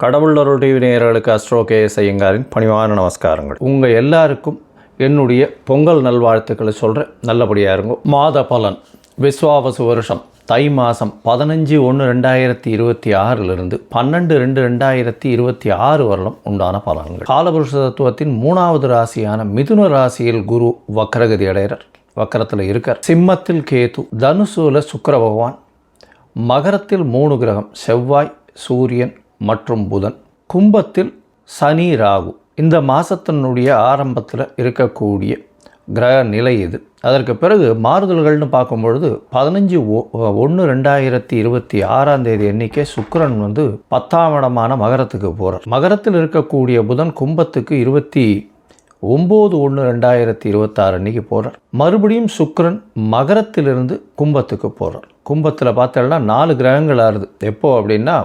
கடவுள் அருள் டிவி நேயர்களுக்கு astro KS ஐயங்காரின் பணிவான நமஸ்காரங்கள். உங்கள் எல்லாருக்கும் என்னுடைய பொங்கல் நல்வாழ்த்துக்களை சொல்கிறேன். நல்லபடியாக இருங்க. மாத பலன் விஸ்வாவசு வருஷம் தை மாதம் 15/1/2026 12/2/2026 வரலும் உண்டான பலன்கள். காலபுருஷ தத்துவத்தின் 3வது ராசியான மிதுன ராசியில் குரு வக்ரகதி அடைகிறார். வக்கரத்தில் இருக்கார். சிம்மத்தில் கேது, தனுசுல சுக்கிர பகவான், மகரத்தில் 3 கிரகம் செவ்வாய், சூரியன் மற்றும் புதன், கும்பத்தில் சனி, ராகு. இந்த மாதத்தினுடைய ஆரம்பத்தில் இருக்கக்கூடிய கிரக நிலை இது. அதற்கு பிறகு மாறுதல்கள்னு பார்க்கும்பொழுது 15/1/2026 அன்றைக்கே சுக்கிரன் 10ஆம் இடமான மகரத்துக்கு போகிறார். மகரத்தில் இருக்கக்கூடிய புதன் கும்பத்துக்கு 29/1/2026 அன்றைக்கி போகிறார். மறுபடியும் சுக்கிரன் மகரத்திலிருந்து கும்பத்துக்கு போகிறார். கும்பத்தில் பார்த்தோம்னா 4 கிரகங்கள் ஆறுது. எப்போ அப்படின்னா,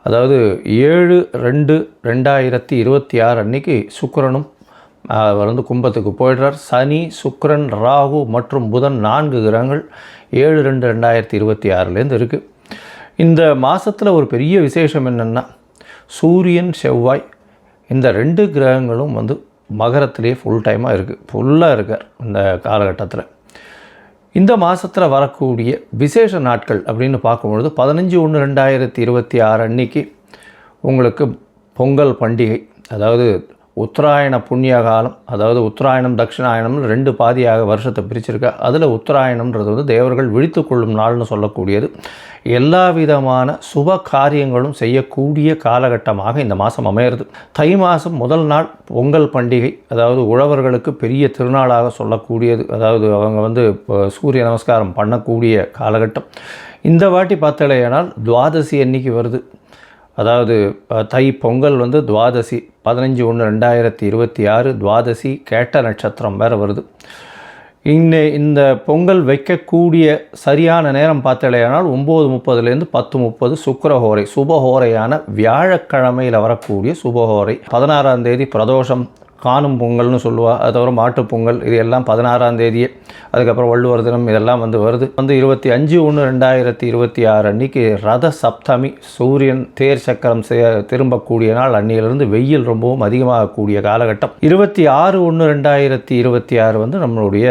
அதாவது 7/2/2026 அன்றைக்கி சுக்கிரனும் கும்பத்துக்கு போயிடுறார். சனி, சுக்கிரன், ராகு மற்றும் புதன் 4 கிரகங்கள் 7/2/2026 இருக்குது. இந்த மாதத்தில் ஒரு பெரிய விசேஷம் என்னென்னா, சூரியன், செவ்வாய் இந்த 2 கிரகங்களும் மகரத்திலே ஃபுல்லாக இருக்கார் இந்த காலகட்டத்தில். இந்த மாதத்தில் வரக்கூடிய விசேஷ நாட்கள் அப்படின்னு பார்க்கும்பொழுது 15/1/2026 அன்றைக்கி உங்களுக்கு பொங்கல் பண்டிகை, அதாவது உத்தராயண புண்ணிய காலம், அதாவது உத்தராயணம் தட்சிணாயணம்னு 2 பாதியாக வருஷத்தை பிரிச்சிருக்கா. அதில் உத்தராயணம்ன்றது தேவர்கள் விழித்து கொள்ளும் நாள்னு சொல்லக்கூடியது. எல்லா விதமான சுப காரியங்களும் செய்யக்கூடிய காலகட்டமாக இந்த மாதம் அமையிறது. தை மாதம் முதல் நாள் பொங்கல் பண்டிகை, அதாவது உழவர்களுக்கு பெரிய திருநாளாக சொல்லக்கூடியது. அதாவது அவங்க சூரிய நமஸ்காரம் பண்ணக்கூடிய காலகட்டம். இந்த வாட்டி பார்த்தலையானால் துவாதசி அன்னைக்கு வருது. அதாவது தை பொங்கல் துவாதசி 15/1/2026 துவாதசி கேட்ட நட்சத்திரம் வேறு வருது. இந்த பொங்கல் வைக்கக்கூடிய சரியான நேரம் பார்த்தலையானால் 9:30 10:30 சுக்கிரஹோரை, சுபஹோரையான வியாழக்கிழமையில் வரக்கூடிய சுபஹோரை. 16ஆம் தேதி பிரதோஷம், காணும் பொங்கல்னு சொல்லுவாள். அது தவிர மாட்டுப்பொங்கல், இது எல்லாம் 16ஆம் தேதியே. அதுக்கப்புறம் வள்ளுவர் தினம், இதெல்லாம் வருது. 25/1/2026 அன்றைக்கி ரத சப்தமி, சூரியன் தேர் சக்கரம் திரும்பக்கூடிய நாள். அன்னியிலிருந்து வெயில் ரொம்பவும் அதிகமாகக்கூடிய காலகட்டம். 26/1/2026 நம்மளுடைய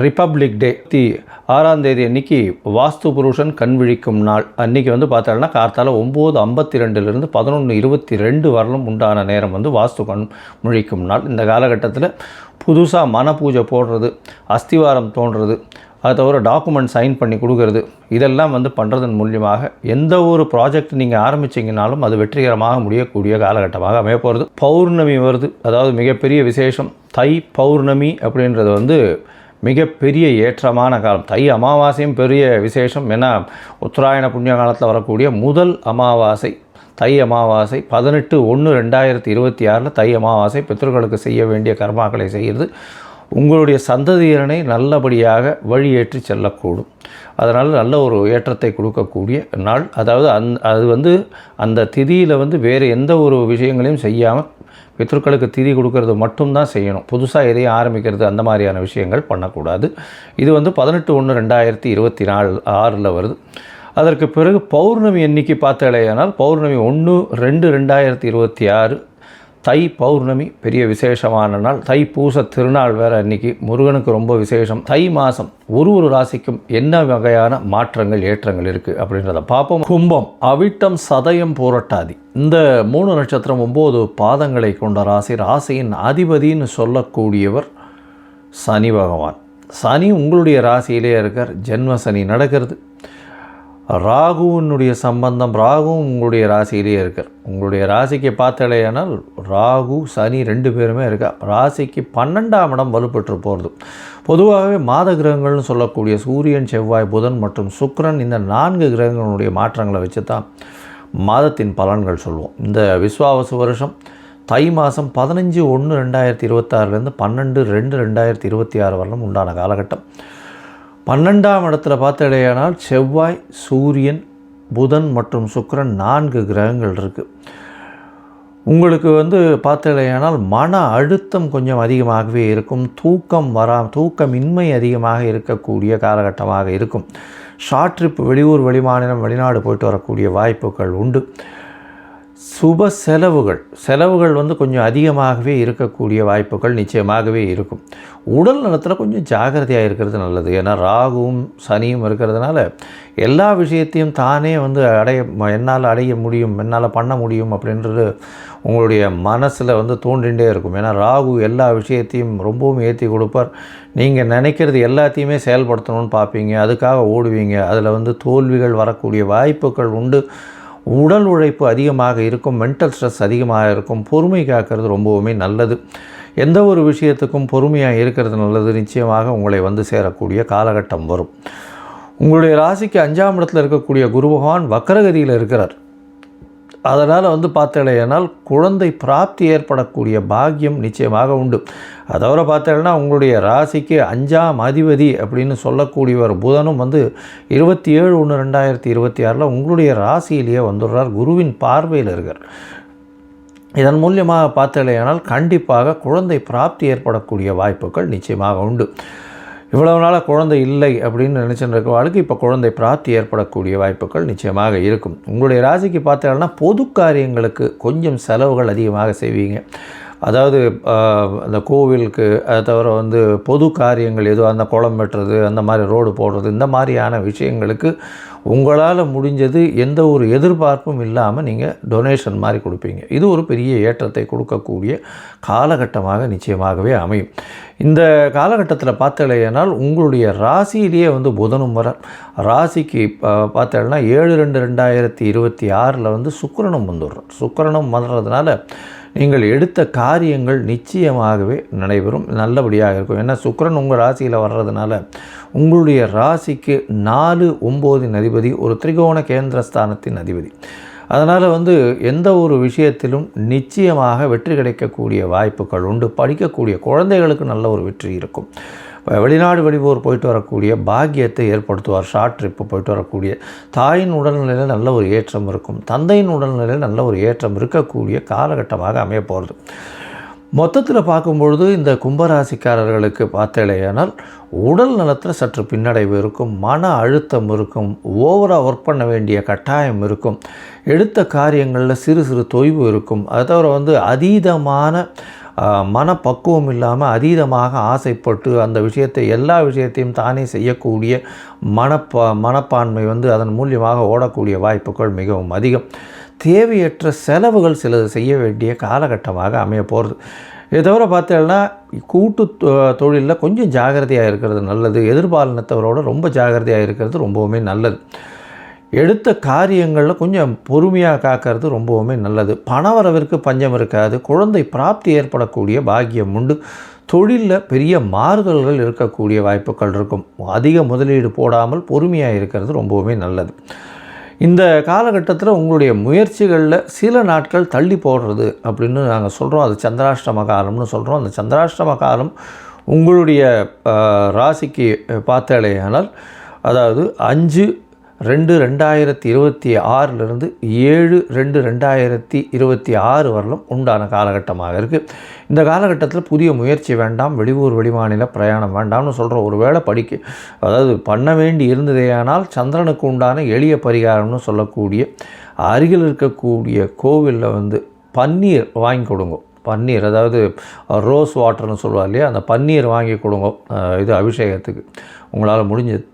ரிப்பப்ளிக் டே. 6ஆம் தேதி அன்றைக்கி வாஸ்து புருஷன் கண் விழிக்கும் நாள். அன்றைக்கி பார்த்தோம்னா கார்த்தால 9:52 11:22 வரலும் உண்டான நேரம் வாஸ்து கண் முழிக்கும் நாள். இந்த காலகட்டத்தில் புதுசாக மன பூஜை போடுறது, அஸ்திவாரம் தோன்றுறது, அது தவிர டாக்குமெண்ட் சைன் பண்ணி கொடுக்கறது, இதெல்லாம் பண்ணுறதன் மூலியமாக எந்த ஒரு ப்ராஜெக்ட் நீங்கள் ஆரம்பிச்சிங்கனாலும் அது வெற்றிகரமாக முடியக்கூடிய காலகட்டமாக அமைய போகிறது. பௌர்ணமி வருது, அதாவது மிகப்பெரிய விசேஷம். தை பௌர்ணமி அப்படின்றது மிகப்பெரிய ஏற்றமான காலம். தை அமாவாசையும் பெரிய விசேஷம். ஏன்னா உத்தராயண புண்ணிய காலத்தில் வரக்கூடிய முதல் அமாவாசை தை அமாவாசை. 18/1/2026 தை அமாவாசை. பித்ருக்களுக்கு செய்ய வேண்டிய கர்மாக்களை செய்கிறது உங்களுடைய சந்ததியினரை நல்லபடியாக வழியேற்றி செல்லக்கூடும். அதனால் நல்ல ஒரு ஏற்றத்தை கொடுக்கக்கூடிய நாள். அதாவது அது அந்த திதியில் வேறு எந்த ஒரு விஷயங்களையும் செய்யாமல் பித்ருக்களுக்கு திதி கொடுக்கறது மட்டும்தான் செய்யணும். புதுசாக எதையும் ஆரம்பிக்கிறது அந்த மாதிரியான விஷயங்கள் பண்ணக்கூடாது. இது 18/1/2026 வருது. அதற்கு பிறகு பௌர்ணமி எண்ணிக்கை பார்த்தலையானால் பௌர்ணமி 1/2/2026 தை பௌர்ணமி பெரிய விசேஷமான நாள். தை பூச திருநாள் வேறு அன்றைக்கி. முருகனுக்கு ரொம்ப விசேஷம். தை மாதம் ஒரு ராசிக்கும் என்ன வகையான மாற்றங்கள் ஏற்றங்கள் இருக்குது அப்படின்றத பார்ப்போம். கும்பம், அவிட்டம், சதயம், பூரட்டாதி இந்த 3 நட்சத்திரம் 9 பாதங்களை கொண்ட ராசி. ராசியின் அதிபதின்னு சொல்லக்கூடியவர் சனி பகவான். சனி உங்களுடைய ராசியிலே இருக்கார். ஜென்ம சனி நடக்கிறது. ராகுவினுடைய சம்பந்தம், ராகுவும் உங்களுடைய ராசியிலே இருக்கார். உங்களுடைய ராசிக்கு பார்த்தலையானால் ராகு, சனி 2 பேருமே இருக்கா. ராசிக்கு 12ஆம் இடம் வலுப்பெற்று போகிறது. பொதுவாகவே மாத கிரகங்கள்னு சொல்லக்கூடிய சூரியன், செவ்வாய், புதன் மற்றும் சுக்கிரன் இந்த 4 கிரகங்களுடைய மாற்றங்களை வச்சு தான் மாதத்தின் பலன்கள் சொல்லுவோம். இந்த விஸ்வாவசு வருஷம் தை மாதம் 15/1/2026 12/2/2026 வரலும் உண்டான காலகட்டம். 12ஆம் இடத்துல பார்த்தடையானால் செவ்வாய், சூரியன், புதன் மற்றும் சுக்கிரன் 4 கிரகங்கள் இருக்குது. உங்களுக்கு பார்த்தடையானால் மன அழுத்தம் கொஞ்சம் அதிகமாகவே இருக்கும். தூக்கமின்மை அதிகமாக இருக்கக்கூடிய காலகட்டமாக இருக்கும். ஷார்ட் ட்ரிப், வெளியூர், வெளிமாநிலம், வெளிநாடு போயிட்டு வரக்கூடிய வாய்ப்புகள் உண்டு. சுப செலவுகள் வந்து கொஞ்சம் அதிகமாகவே இருக்கக்கூடிய வாய்ப்புகள் நிச்சயமாகவே இருக்கும். உடல் நலத்தில் கொஞ்சம் ஜாக்கிரதையாக இருக்கிறது நல்லது. ஏன்னா ராகுவும் சனியும் இருக்கிறதுனால எல்லா விஷயத்தையும் தானே வந்து என்னால் அடைய முடியும், என்னால் பண்ண முடியும் அப்படின்றது உங்களுடைய மனசில் வந்து தோன்றிகிட்டே இருக்கும். ஏன்னா ராகு எல்லா விஷயத்தையும் ரொம்பவும் ஏற்றி கொடுப்பார். நீங்கள் நினைக்கிறது எல்லாத்தையுமே செயல்படுத்தணும்னு பார்ப்பீங்க, அதுக்காக ஓடுவீங்க. அதில் வந்து தோல்விகள் வரக்கூடிய வாய்ப்புகள் உண்டு. உடல் உழைப்பு அதிகமாக இருக்கும், மென்டல் ஸ்ட்ரெஸ் அதிகமாக இருக்கும். பொறுமை காக்கிறது ரொம்பவுமே நல்லது. எந்த ஒரு விஷயத்துக்கும் பொறுமையாக இருக்கிறது நல்லது. நிச்சயமாக உங்களை வந்து சேரக்கூடிய காலகட்டம் வரும். உங்களுடைய ராசிக்கு 5ஆம் இடத்துல இருக்கக்கூடிய குரு பகவான் வக்ரகதியில் இருக்கிறார். அதனால் வந்து பார்த்தேனால் குழந்தை பிராப்தி ஏற்படக்கூடிய பாக்கியம் நிச்சயமாக உண்டு. அதோட பார்த்தேன்னா உங்களுடைய ராசிக்கு 5ஆம் அதிபதி அப்படின்னு சொல்லக்கூடியவர் புதனும் வந்து 27/1/2026 உங்களுடைய ராசியிலேயே வந்துடுறார். குருவின் பார்வையில் இருக்கார். இதன் மூலியமாக பார்த்தேனால் கண்டிப்பாக குழந்தை பிராப்தி ஏற்படக்கூடிய வாய்ப்புகள் நிச்சயமாக உண்டு. இவ்வளவு நாளாக குழந்தை இல்லை அப்படின்னு நினச்சிட்டு இருக்கவாளுக்கு இப்போ குழந்தை பிராப்தி ஏற்படக்கூடிய வாய்ப்புகள் நிச்சயமாக இருக்கும். உங்களுடைய ராசிக்கு பார்த்தீங்கன்னா பொது காரியங்களுக்கு கொஞ்சம் செலவுகள் அதிகமாக செய்வீங்க. அதாவது அந்த கோவிலுக்கு, அதை தவிர வந்து பொது காரியங்கள் எதுவும் அந்த குளம் வெட்டுறது, அந்த மாதிரி ரோடு போடுறது, இந்த மாதிரியான விஷயங்களுக்கு உங்களால் முடிஞ்சது எந்த ஒரு எதிர்பார்ப்பும் இல்லாமல் நீங்கள் டொனேஷன் மாதிரி கொடுப்பீங்க. இது ஒரு பெரிய ஏற்றத்தை கொடுக்கக்கூடிய காலகட்டமாக நிச்சயமாகவே அமையும். இந்த காலகட்டத்தில் பார்த்தலையானால் உங்களுடைய ராசியிலேயே வந்து புதனும் வர ராசிக்கு பார்த்தேன்னா 7/2/2026 வந்து சுக்கிரனும் வந்துடுறோம். சுக்கிரனும் வந்துடுறதுனால நீங்கள் எடுத்த காரியங்கள் நிச்சயமாகவே நடைபெறும், நல்லபடியாக இருக்கும். ஏன்னா சுக்கிரன் உங்கள் ராசியில் வர்றதுனால உங்களுடைய ராசிக்கு 4/9 அதிபதி, ஒரு திரிகோண கேந்திரஸ்தானத்தின் அதிபதி. அதனால் வந்து எந்த ஒரு விஷயத்திலும் நிச்சயமாக வெற்றி கிடைக்கக்கூடிய வாய்ப்புகள் உண்டு. படிக்கக்கூடிய குழந்தைகளுக்கு நல்ல ஒரு வெற்றி இருக்கும். வெளிநாடு வெளியூர் போயிட்டு வரக்கூடிய பாக்கியத்தை ஏற்படுத்துவார். ஷார்ட் ட்ரிப்பு போயிட்டு வரக்கூடிய தாயின் உடல்நிலையில் நல்ல ஒரு ஏற்றம் இருக்கும். தந்தையின் உடல்நிலையில் நல்ல ஒரு ஏற்றம் இருக்கக்கூடிய காலகட்டமாக அமைய போகிறது. மொத்தத்தில் பார்க்கும்பொழுது இந்த கும்பராசிக்காரர்களுக்கு பார்த்தேனால் உடல் நலத்தில் சற்று பின்னடைவு இருக்கும், மன அழுத்தம் இருக்கும், ஓவராக ஒர்க் பண்ண வேண்டிய கட்டாயம் இருக்கும், எடுத்த காரியங்களில் சிறு சிறு தொய்வு இருக்கும். அதை தவிர வந்து அதீதமான மனப்பக்குவம் இல்லாமல் அதீதமாக ஆசைப்பட்டு அந்த விஷயத்தை எல்லா விஷயத்தையும் தானே செய்யக்கூடிய மனப்பான்மை வந்து அதன் மூலியமாக ஓடக்கூடிய வாய்ப்புகள் மிகவும் அதிகம். தேவையற்ற செலவுகள் சிலது செய்ய வேண்டிய காலகட்டமாக அமைய போகிறது. இதை தவிர பார்த்தீங்கன்னா கூட்டு தொழிலில் கொஞ்சம் ஜாகிரதையாக இருக்கிறது நல்லது. எதிர்பாலினத்தவரோட ரொம்ப ஜாகிரதையாக இருக்கிறது ரொம்பவுமே நல்லது. எடுத்த காரியங்களில் கொஞ்சம் பொறுமையாக காக்கிறது ரொம்பவுமே நல்லது. பணவரவிற்கு பஞ்சம் இருக்காது. குழந்தை பிராப்தி ஏற்படக்கூடிய பாக்கியம் உண்டு. தொழிலில் பெரிய மாறுதல்கள் இருக்கக்கூடிய வாய்ப்புகள் இருக்கும். அதிக முதலீடு போடாமல் பொறுமையாக இருக்கிறது ரொம்பவுமே நல்லது. இந்த காலகட்டத்தில் உங்களுடைய முயற்சிகளில் சில நாட்கள் தள்ளி போடுறது அப்படின்னு நாங்கள் சொல்கிறோம். அது சந்திராஷ்டம காலம்னு சொல்கிறோம். அந்த சந்திராஷ்டம காலம் உங்களுடைய ராசிக்கு பார்த்தாலேயானால் அதாவது 5/2/2026 7/2/2026 வரலும் உண்டான காலகட்டமாக இருக்குது. இந்த காலகட்டத்தில் புதிய முயற்சி வேண்டாம், வெளியூர் வெளிமாநில பிரயாணம் வேண்டாம்னு சொல்கிறோம். ஒரு வேளை அதாவது பண்ண வேண்டி இருந்ததேயானால் சந்திரனுக்கு உண்டான எளிய பரிகாரம்னு சொல்லக்கூடிய அருகில் இருக்கக்கூடிய கோவிலில் வந்து பன்னீர் வாங்கி கொடுங்க. பன்னீர், அதாவது ரோஸ் வாட்டர்னு சொல்லுவார் இல்லையா, அந்த பன்னீர் வாங்கி கொடுங்க இது அபிஷேகத்துக்கு உங்களால் முடிஞ்சது.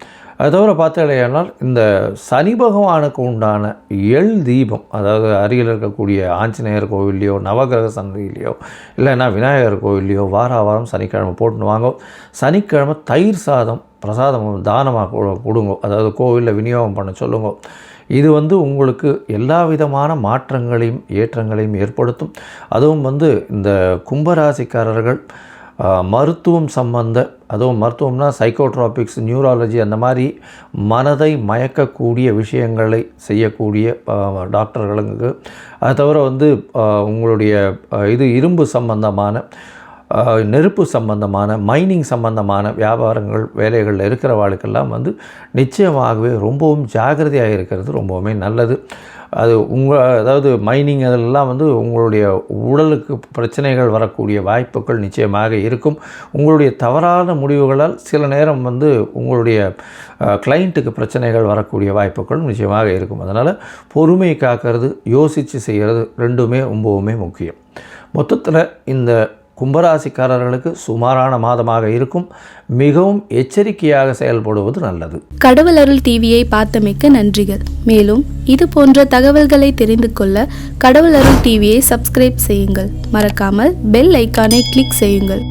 அது தவிர பார்த்தீங்கன்னா இந்த சனி பகவானுக்கு உண்டான எள் தீபம், அதாவது அருகில் இருக்கக்கூடிய ஆஞ்சநேயர் கோவில்லையோ நவகிரக சன்னதியிலையோ இல்லைன்னா விநாயகர் கோவில்லையோ வாரம் சனிக்கிழமை போட்டுன்னு வாங்க. சனிக்கிழமை தயிர் சாதம் பிரசாதம் தானமாக கொடுங்க, அதாவது கோவிலில் விநியோகம் பண்ண சொல்லுங்க. இது வந்து உங்களுக்கு எல்லா விதமான மாற்றங்களையும் ஏற்றங்களையும் ஏற்படுத்தும். அதுவும் வந்து இந்த கும்பராசிக்காரர்கள் மருத்துவம் அதுவும் மருத்துவம்னா சைக்கோட்ராபிக்ஸ், நியூராலஜி, அந்த மாதிரி மனதை மயக்கக்கூடிய விஷயங்களை செய்யக்கூடிய டாக்டர்களுக்கு, அது தவிர வந்து உங்களுடைய இரும்பு சம்பந்தமான நெருப்பு சம்பந்தமான மைனிங் சம்பந்தமான வியாபாரங்கள் வேலைகளில் இருக்கிறவாளுக்கெல்லாம் வந்து நிச்சயமாகவே ரொம்பவும் ஜாக்கிரதையாக இருக்கிறது ரொம்பவுமே நல்லது. அது அதாவது மைனிங் அதெல்லாம் வந்து உங்களுடைய உடலுக்கு பிரச்சனைகள் வரக்கூடிய வாய்ப்புகள் நிச்சயமாக இருக்கும். உங்களுடைய தவறான முடிவுகளால் சில நேரம் வந்து உங்களுடைய கிளைண்ட்டுக்கு பிரச்சனைகள் வரக்கூடிய வாய்ப்புகள் நிச்சயமாக இருக்கும். அதனால் பொறுமை காக்கிறது, யோசித்து செய்கிறது ரெண்டுமே ரொம்பவுமே முக்கியம். மொத்தத்தில் இந்த கும்பராசிக்காரர்களுக்கு சுமாரான மாதமாக இருக்கும். மிகவும் எச்சரிக்கையாக செயல்படுவது நல்லது. கடவுள் அருள் டிவியை பார்த்தமைக்க நன்றிகள். மேலும் இது போன்ற தகவல்களை தெரிந்து கொள்ள கடவுள் அருள் டிவியை சப்ஸ்கிரைப் செய்யுங்கள். மறக்காமல் பெல் ஐக்கானை கிளிக் செய்யுங்கள்.